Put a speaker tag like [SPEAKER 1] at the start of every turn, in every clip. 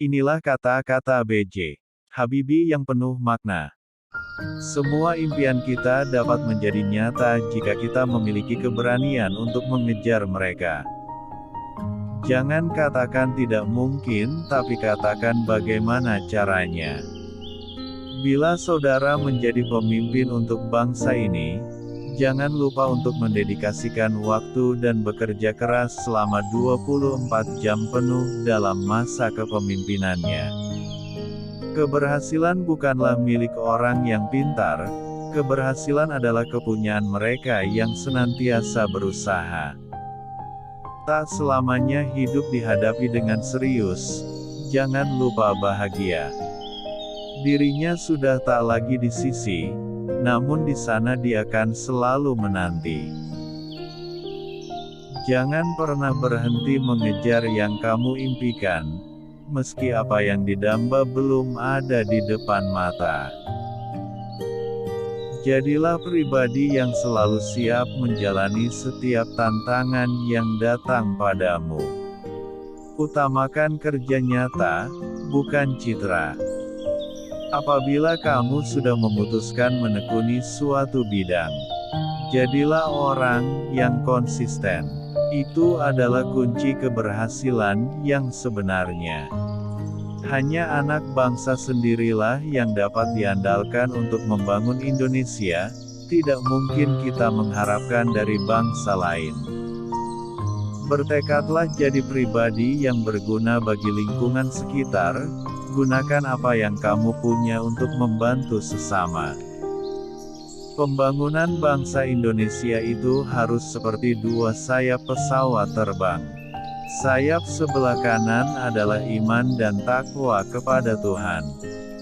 [SPEAKER 1] Inilah kata-kata B.J. Habibie yang penuh makna. Semua impian kita dapat menjadi nyata jika kita memiliki keberanian untuk mengejar mereka. Jangan katakan tidak mungkin, tapi katakan bagaimana caranya. Bila saudara menjadi pemimpin untuk bangsa ini, jangan lupa untuk mendedikasikan waktu dan bekerja keras selama 24 jam penuh dalam masa kepemimpinannya. Keberhasilan bukanlah milik orang yang pintar, keberhasilan adalah kepunyaan mereka yang senantiasa berusaha. Tak selamanya hidup dihadapi dengan serius, jangan lupa bahagia. Dirinya sudah tak lagi di sisi, namun di sana dia akan selalu menanti. Jangan pernah berhenti mengejar yang kamu impikan, meski apa yang didamba belum ada di depan mata. Jadilah pribadi yang selalu siap menjalani setiap tantangan yang datang padamu. Utamakan kerja nyata, bukan citra. Apabila kamu sudah memutuskan menekuni suatu bidang, jadilah orang yang konsisten. Itu adalah kunci keberhasilan yang sebenarnya. Hanya anak bangsa sendirilah yang dapat diandalkan untuk membangun Indonesia, tidak mungkin kita mengharapkan dari bangsa lain. Bertekadlah jadi pribadi yang berguna bagi lingkungan sekitar. Gunakan apa yang kamu punya untuk membantu sesama. Pembangunan bangsa Indonesia itu harus seperti dua sayap pesawat terbang. Sayap sebelah kanan adalah iman dan takwa kepada Tuhan.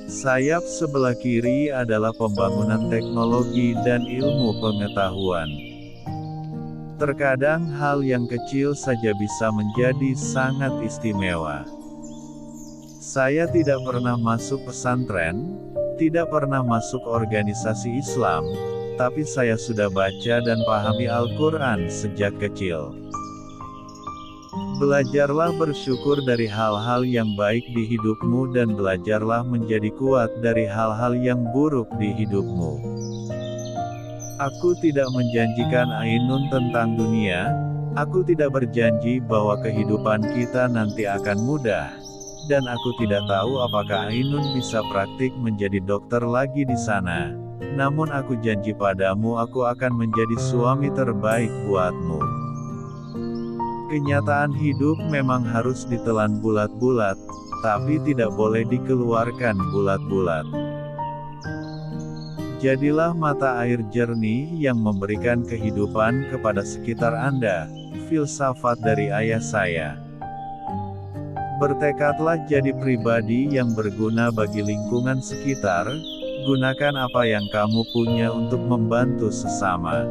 [SPEAKER 1] Sayap sebelah kiri adalah pembangunan teknologi dan ilmu pengetahuan. Terkadang hal yang kecil saja bisa menjadi sangat istimewa. Saya tidak pernah masuk pesantren, tidak pernah masuk organisasi Islam, tapi saya sudah baca dan pahami Al-Quran sejak kecil. Belajarlah bersyukur dari hal-hal yang baik di hidupmu dan belajarlah menjadi kuat dari hal-hal yang buruk di hidupmu. Aku tidak menjanjikan Ainun tentang dunia, aku tidak berjanji bahwa kehidupan kita nanti akan mudah. Dan aku tidak tahu apakah Ainun bisa praktik menjadi dokter lagi di sana. Namun aku janji padamu aku akan menjadi suami terbaik buatmu. Kenyataan hidup memang harus ditelan bulat-bulat, tapi tidak boleh dikeluarkan bulat-bulat. Jadilah mata air jernih yang memberikan kehidupan kepada sekitar Anda. Filsafat dari ayah saya. Bertekadlah jadi pribadi yang berguna bagi lingkungan sekitar, gunakan apa yang kamu punya untuk membantu sesama.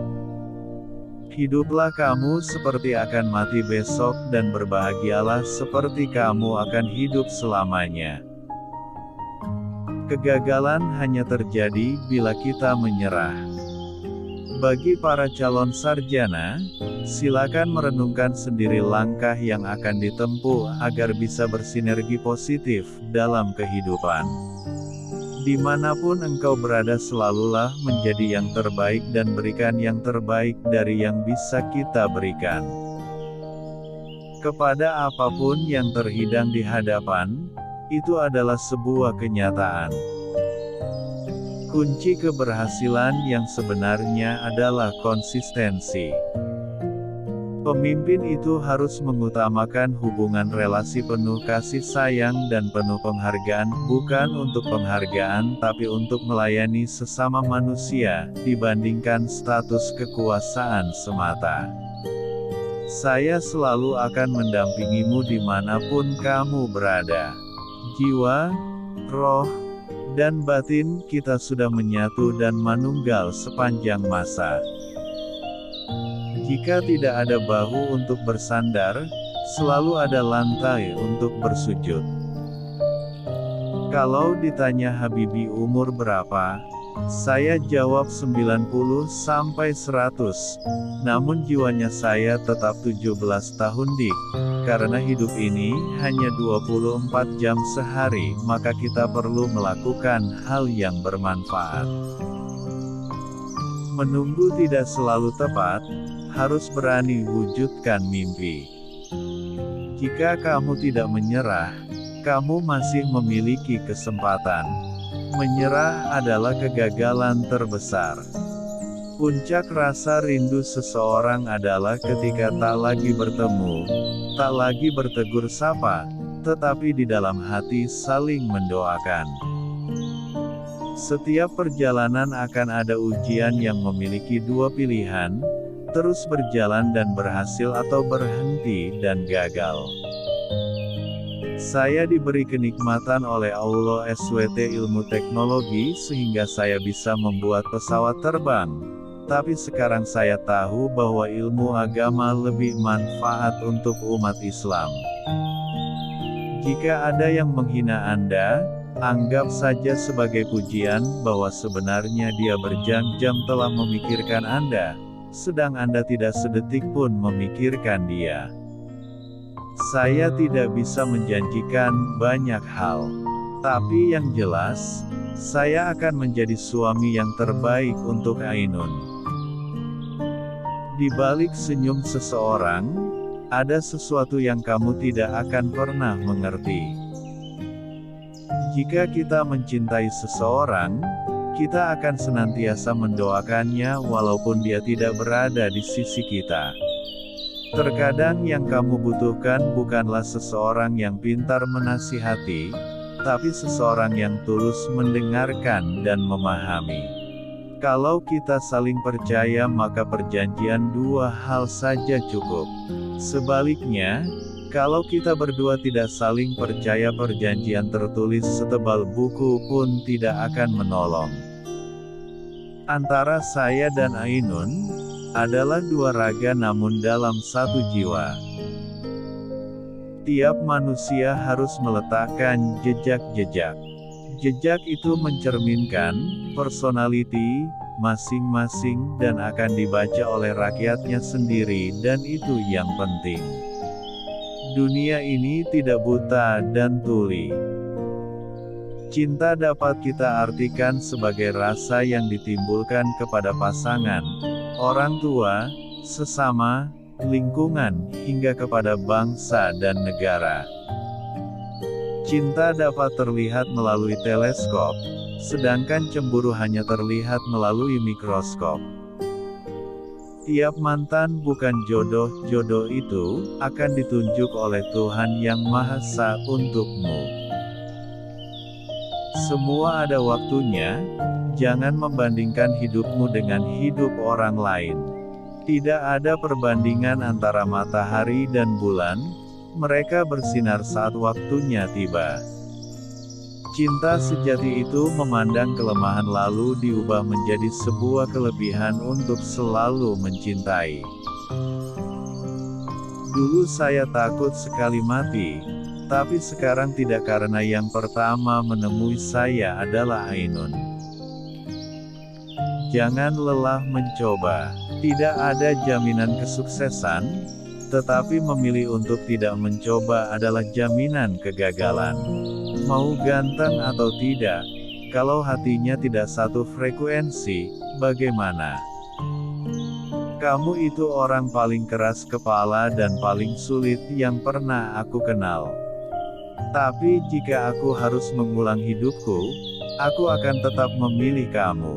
[SPEAKER 1] Hiduplah kamu seperti akan mati besok dan berbahagialah seperti kamu akan hidup selamanya. Kegagalan hanya terjadi bila kita menyerah. Bagi para calon sarjana, silakan merenungkan sendiri langkah yang akan ditempuh agar bisa bersinergi positif dalam kehidupan. Dimanapun engkau berada selalulah menjadi yang terbaik dan berikan yang terbaik dari yang bisa kita berikan. Kepada apapun yang terhidang di hadapan, itu adalah sebuah kenyataan. Kunci keberhasilan yang sebenarnya adalah konsistensi. Pemimpin itu harus mengutamakan hubungan relasi penuh kasih sayang dan penuh penghargaan, bukan untuk penghargaan tapi untuk melayani sesama manusia, dibandingkan status kekuasaan semata. Saya selalu akan mendampingimu dimanapun kamu berada. Jiwa, roh, dan batin kita sudah menyatu dan manunggal sepanjang masa. Jika tidak ada bahu untuk bersandar, selalu ada lantai untuk bersujud. Kalau ditanya Habibie umur berapa, Saya jawab 90 sampai 100. Namun jiwanya saya tetap 17 tahun dik. Karena hidup ini hanya 24 jam sehari, maka kita perlu melakukan hal yang bermanfaat. Menunggu tidak selalu tepat, harus berani wujudkan mimpi. Jika kamu tidak menyerah, kamu masih memiliki kesempatan. Menyerah adalah kegagalan terbesar. Puncak rasa rindu seseorang adalah ketika tak lagi bertemu, tak lagi bertegur sapa, tetapi di dalam hati saling mendoakan. Setiap perjalanan akan ada ujian yang memiliki dua pilihan, terus berjalan dan berhasil atau berhenti dan gagal. Saya diberi kenikmatan oleh Allah SWT ilmu teknologi sehingga saya bisa membuat pesawat terbang. Tapi sekarang saya tahu bahwa ilmu agama lebih manfaat untuk umat Islam. Jika ada yang menghina Anda, anggap saja sebagai pujian bahwa sebenarnya dia berjam-jam telah memikirkan Anda, sedang Anda tidak sedetik pun memikirkan dia. Saya tidak bisa menjanjikan banyak hal. Tapi yang jelas, saya akan menjadi suami yang terbaik untuk Ainun. Di balik senyum seseorang, ada sesuatu yang kamu tidak akan pernah mengerti. Jika kita mencintai seseorang, kita akan senantiasa mendoakannya walaupun dia tidak berada di sisi kita. Terkadang yang kamu butuhkan bukanlah seseorang yang pintar menasihati, tapi seseorang yang tulus mendengarkan dan memahami. Kalau kita saling percaya maka perjanjian dua hal saja cukup. Sebaliknya, kalau kita berdua tidak saling percaya perjanjian tertulis setebal buku pun tidak akan menolong. Antara saya dan Ainun adalah dua raga namun dalam satu jiwa. Tiap manusia harus meletakkan jejak-jejak. Jejak itu mencerminkan personality masing-masing dan akan dibaca oleh rakyatnya sendiri dan itu yang penting. Dunia ini tidak buta dan tuli. Cinta dapat kita artikan sebagai rasa yang ditimbulkan kepada pasangan, orang tua, sesama, lingkungan, hingga kepada bangsa dan negara. Cinta dapat terlihat melalui teleskop, sedangkan cemburu hanya terlihat melalui mikroskop. Tiap mantan bukan jodoh, jodoh itu akan ditunjuk oleh Tuhan Yang Maha Esa untukmu. Semua ada waktunya, jangan membandingkan hidupmu dengan hidup orang lain. Tidak ada perbandingan antara matahari dan bulan, mereka bersinar saat waktunya tiba. Cinta sejati itu memandang kelemahan lalu diubah menjadi sebuah kelebihan untuk selalu mencintai. Dulu saya takut sekali mati. Tapi sekarang tidak karena yang pertama menemui saya adalah Ainun. Jangan lelah mencoba. Tidak ada jaminan kesuksesan, tetapi memilih untuk tidak mencoba adalah jaminan kegagalan. Mau ganteng atau tidak, kalau hatinya tidak satu frekuensi, bagaimana? Kamu itu orang paling keras kepala dan paling sulit yang pernah aku kenal. Tapi jika aku harus mengulang hidupku, aku akan tetap memilih kamu.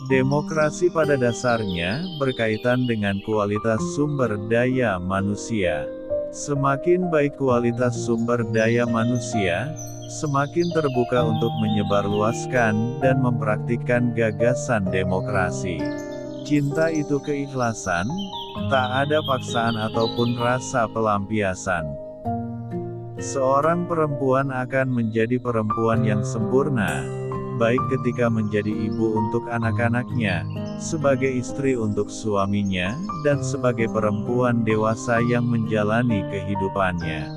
[SPEAKER 1] Demokrasi pada dasarnya berkaitan dengan kualitas sumber daya manusia. Semakin baik kualitas sumber daya manusia, semakin terbuka untuk menyebarluaskan dan mempraktikkan gagasan demokrasi. Cinta itu keikhlasan, tak ada paksaan ataupun rasa pelampiasan. Seorang perempuan akan menjadi perempuan yang sempurna, baik ketika menjadi ibu untuk anak-anaknya, sebagai istri untuk suaminya, dan sebagai perempuan dewasa yang menjalani kehidupannya.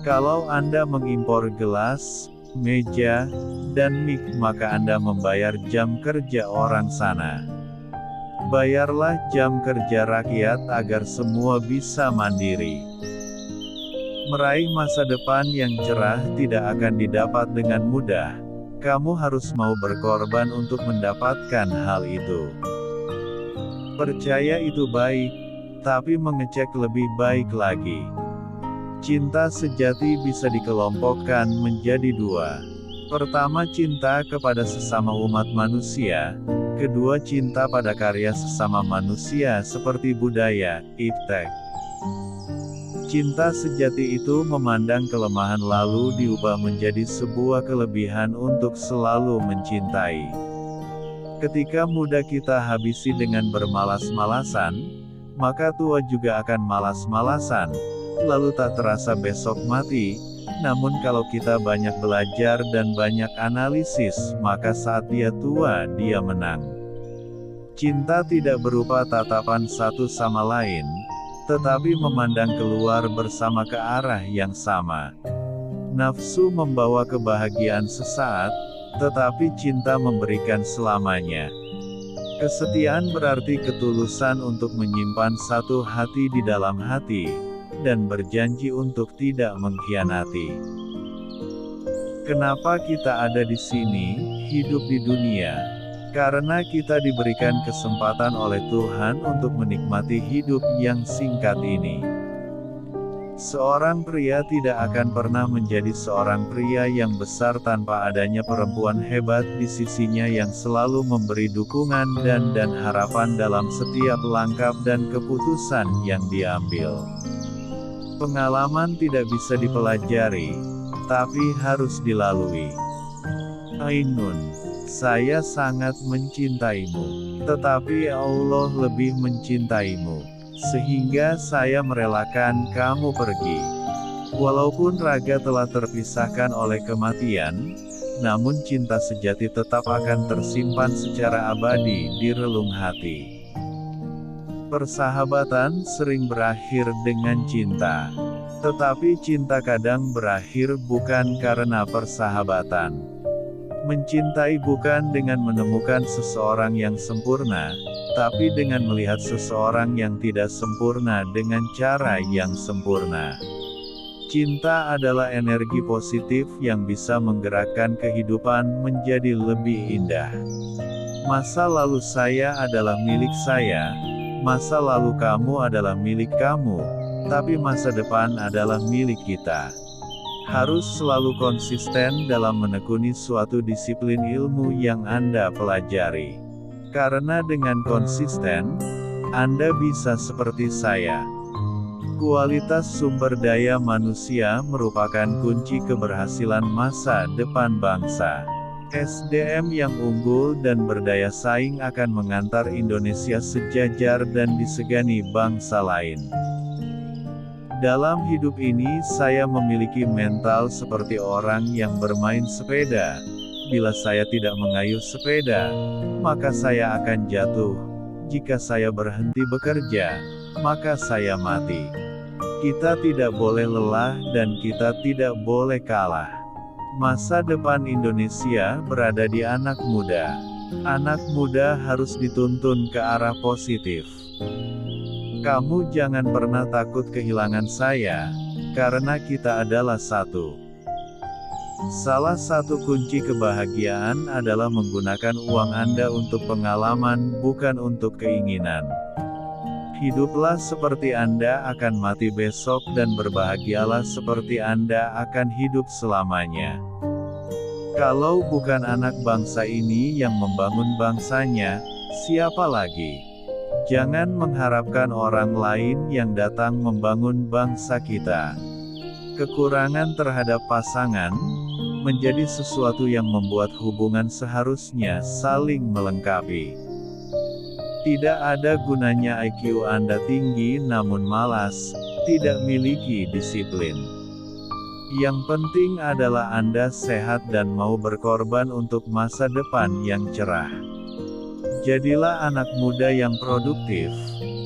[SPEAKER 1] Kalau Anda mengimpor gelas, meja, dan mic, maka Anda membayar jam kerja orang sana. Bayarlah jam kerja rakyat agar semua bisa mandiri. Meraih masa depan yang cerah tidak akan didapat dengan mudah. Kamu harus mau berkorban untuk mendapatkan hal itu. Percaya itu baik, tapi mengecek lebih baik lagi. Cinta sejati bisa dikelompokkan menjadi dua. Pertama, cinta kepada sesama umat manusia. Kedua, cinta pada karya sesama manusia seperti budaya, iptek. Cinta sejati itu memandang kelemahan lalu diubah menjadi sebuah kelebihan untuk selalu mencintai. Ketika muda kita habisi dengan bermalas-malasan, maka tua juga akan malas-malasan, lalu tak terasa besok mati. Namun kalau kita banyak belajar dan banyak analisis, maka saat dia tua dia menang. Cinta tidak berupa tatapan satu sama lain, tetapi memandang keluar bersama ke arah yang sama. Nafsu membawa kebahagiaan sesaat, tetapi cinta memberikan selamanya. Kesetiaan berarti ketulusan untuk menyimpan satu hati di dalam hati, dan berjanji untuk tidak mengkhianati. Kenapa kita ada di sini, hidup di dunia? Karena kita diberikan kesempatan oleh Tuhan untuk menikmati hidup yang singkat ini. Seorang pria tidak akan pernah menjadi seorang pria yang besar tanpa adanya perempuan hebat di sisinya yang selalu memberi dukungan dan harapan dalam setiap langkah dan keputusan yang diambil. Pengalaman tidak bisa dipelajari, tapi harus dilalui. Ainun, saya sangat mencintaimu, tetapi Allah lebih mencintaimu, sehingga saya merelakan kamu pergi. Walaupun raga telah terpisahkan oleh kematian, namun cinta sejati tetap akan tersimpan secara abadi di relung hati. Persahabatan sering berakhir dengan cinta. Tetapi cinta kadang berakhir bukan karena persahabatan. Mencintai bukan dengan menemukan seseorang yang sempurna, tapi dengan melihat seseorang yang tidak sempurna dengan cara yang sempurna. Cinta adalah energi positif yang bisa menggerakkan kehidupan menjadi lebih indah. Masa lalu saya adalah milik saya. Masa lalu kamu adalah milik kamu, tapi masa depan adalah milik kita. Harus selalu konsisten dalam menekuni suatu disiplin ilmu yang Anda pelajari. Karena dengan konsisten, Anda bisa seperti saya. Kualitas sumber daya manusia merupakan kunci keberhasilan masa depan bangsa. SDM yang unggul dan berdaya saing akan mengantar Indonesia sejajar dan disegani bangsa lain. Dalam hidup ini saya memiliki mental seperti orang yang bermain sepeda. Bila saya tidak mengayuh sepeda, maka saya akan jatuh. Jika saya berhenti bekerja, maka saya mati. Kita tidak boleh lelah dan kita tidak boleh kalah. Masa depan Indonesia berada di anak muda. Anak muda harus dituntun ke arah positif. Kamu jangan pernah takut kehilangan saya, karena kita adalah satu. Salah satu kunci kebahagiaan adalah menggunakan uang Anda untuk pengalaman, bukan untuk keinginan. Hiduplah seperti Anda akan mati besok dan berbahagialah seperti Anda akan hidup selamanya. Kalau bukan anak bangsa ini yang membangun bangsanya, siapa lagi? Jangan mengharapkan orang lain yang datang membangun bangsa kita. Kekurangan terhadap pasangan menjadi sesuatu yang membuat hubungan seharusnya saling melengkapi. Tidak ada gunanya IQ Anda tinggi namun malas, tidak miliki disiplin. Yang penting adalah Anda sehat dan mau berkorban untuk masa depan yang cerah. Jadilah anak muda yang produktif,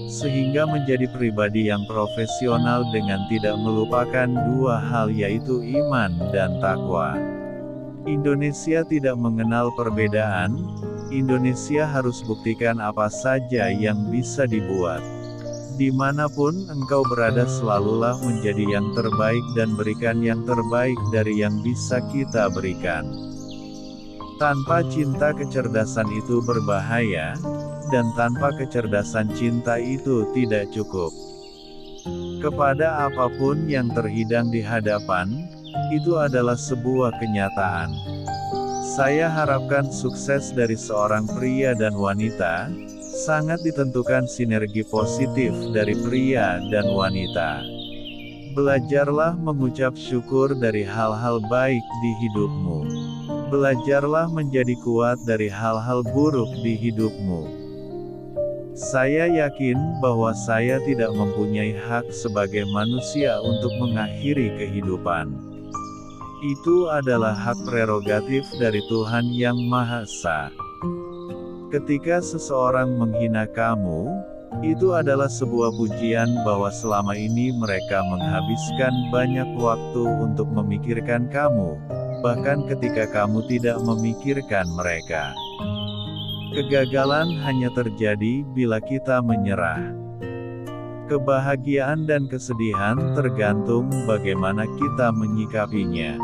[SPEAKER 1] sehingga menjadi pribadi yang profesional dengan tidak melupakan dua hal yaitu iman dan takwa. Indonesia tidak mengenal perbedaan. Indonesia harus buktikan apa saja yang bisa dibuat. Dimanapun engkau berada, selalulah menjadi yang terbaik dan berikan yang terbaik dari yang bisa kita berikan. Tanpa cinta, kecerdasan itu berbahaya, dan tanpa kecerdasan, cinta itu tidak cukup. Kepada apapun yang terhidang di hadapan, itu adalah sebuah kenyataan. Saya harapkan sukses dari seorang pria dan wanita, sangat ditentukan sinergi positif dari pria dan wanita. Belajarlah mengucap syukur dari hal-hal baik di hidupmu. Belajarlah menjadi kuat dari hal-hal buruk di hidupmu. Saya yakin bahwa saya tidak mempunyai hak sebagai manusia untuk mengakhiri kehidupan. Itu adalah hak prerogatif dari Tuhan Yang Maha Esa. Ketika seseorang menghina kamu, itu adalah sebuah pujian bahwa selama ini mereka menghabiskan banyak waktu untuk memikirkan kamu, bahkan ketika kamu tidak memikirkan mereka. Kegagalan hanya terjadi bila kita menyerah. Kebahagiaan dan kesedihan tergantung bagaimana kita menyikapinya.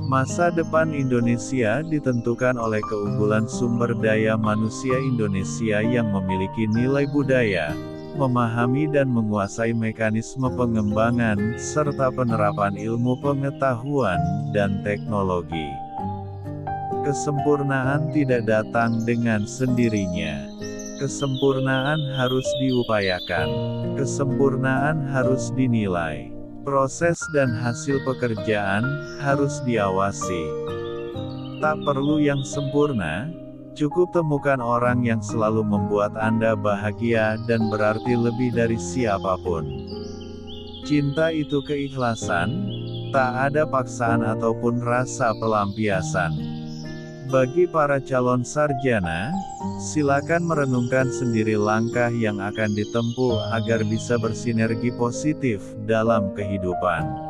[SPEAKER 1] Masa depan Indonesia ditentukan oleh keunggulan sumber daya manusia Indonesia yang memiliki nilai budaya, memahami dan menguasai mekanisme pengembangan, serta penerapan ilmu pengetahuan dan teknologi. Kesempurnaan tidak datang dengan sendirinya. Kesempurnaan harus diupayakan. Kesempurnaan harus dinilai. Proses dan hasil pekerjaan harus diawasi. Tak perlu yang sempurna, cukup temukan orang yang selalu membuat Anda bahagia dan berarti lebih dari siapapun. Cinta itu keikhlasan, tak ada paksaan ataupun rasa pelampiasan. Bagi para calon sarjana, silakan merenungkan sendiri langkah yang akan ditempuh agar bisa bersinergi positif dalam kehidupan.